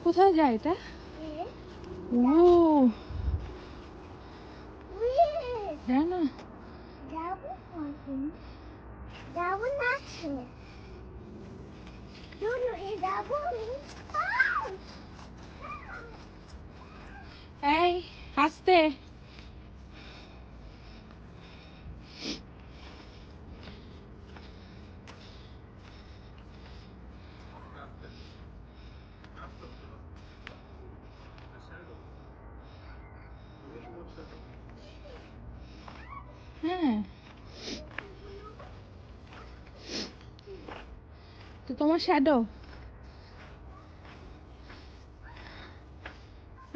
কোথায় যায় এটা? ও যায় না। এই আস্তে। হ্যাঁ তো তোমার শ্যাডো।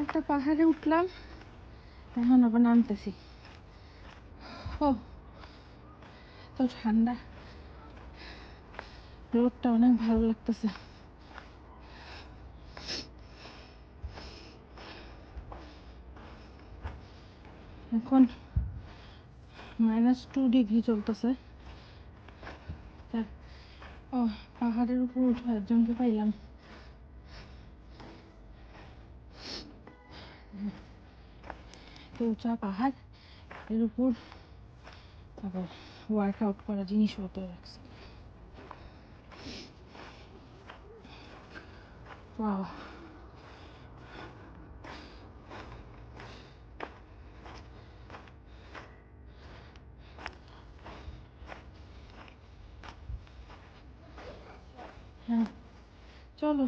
একটা পাহাড়ে উঠলাম, এখন আবার নামতেছি। ও তো ঠান্ডা, রোদটা অনেক ভালো লাগতেছে। এখন -2 ডিগ্রি চলতেছে। ও পাহাড়ের উপর উঠে একজনকে পাইলাম। উঁচা পাহাড়, এর উপর আবার ওয়ার্কআউট করা জিনিসপত্র রাখছে। ওয়াও, হ্যাঁ চলো।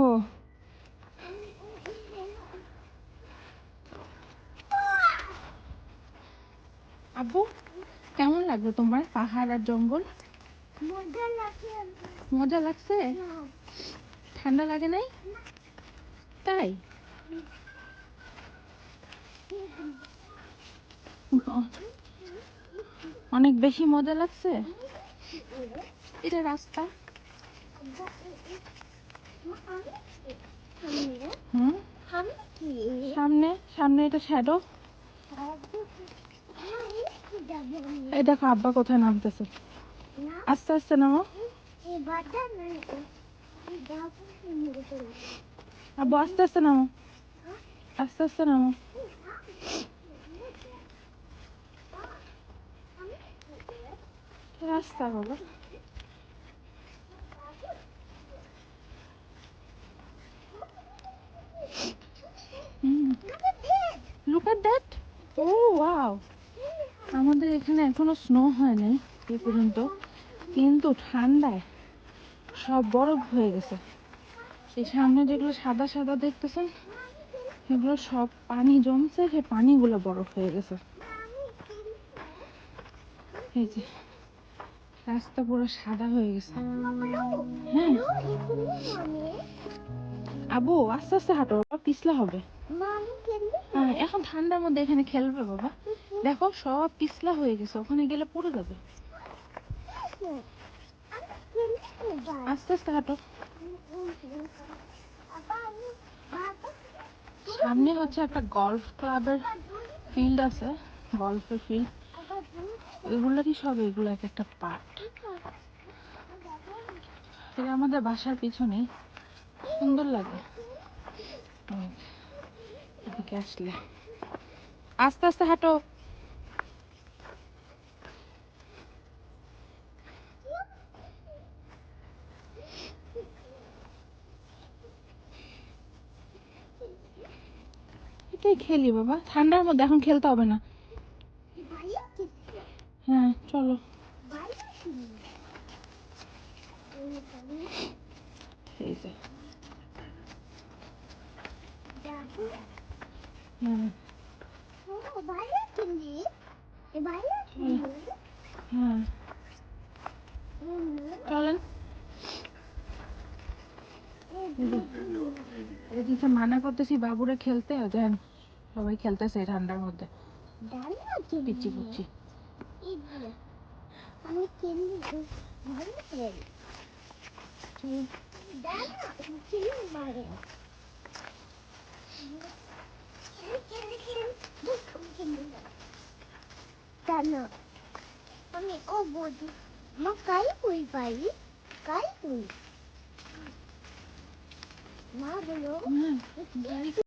ও আব্বু কেমন লাগলো তোমার পাহাড় আর জঙ্গল? মজা লাগছে? ঠান্ডা লাগে নাই? তাই অনেক বেশি মজা লাগছে। এটা রাস্তা। হুম সামনে সামনে এটা শ্যাডো। এই দেখো আব্বা কোথায় নামতেছে। আস্তে আস্তে নামো আব্বু, আস্তে আস্তে নামো, আস্তে আস্তে নামো। রাস্তা বাবা। Look at that. Oh wow. আমাদের এখানে এখনো স্নো হয় নাই এই পর্যন্ত, কিন্তু ঠান্ডায় সব বরফ হয়ে গেছে। সেই সামনে যেগুলো সাদা সাদা দেখতেছেন, সেগুলো সব পানি জমছে, সেই পানিগুলো বরফ হয়ে গেছে। এই যে রাস্তা পুরো সাদা হয়ে গেছে। হ্যাঁ আবু আস্তে আস্তে হাঁটো, পিছলা হবে। হ্যাঁ এখন ঠান্ডার মধ্যে এখানে খেলবে বাবা। দেখো সব পিছলা হয়ে গেছে, ওখানে গেলে পড়ে যাবে। আস্তে আস্তে হাঁটো। সামনে হচ্ছে একটা গলফ ক্লাবের ফিল্ড আছে, গলফের ফিল্ড। এগুলোরই সব এগুলো এক একটা পার্ট। এটা আমাদের বাসার পিছনে, সুন্দর লাগে এদিকে আসলে। আস্তে আস্তে হাঁটো। এটাই খেলি বাবা, ঠান্ডার মধ্যে এখন খেলতে হবে না। হ্যাঁ চলো। এই যে হ্যাঁ হ্যাঁ চলেন। এদিকে মানা করতেছি বাবুরে খেলতে, দেন সবাই খেলতেছে ঠান্ডার মধ্যে পিচ্ছি পিচ্ছি। মা কাই কই পাই কাই কই মা বলো হ্যাঁ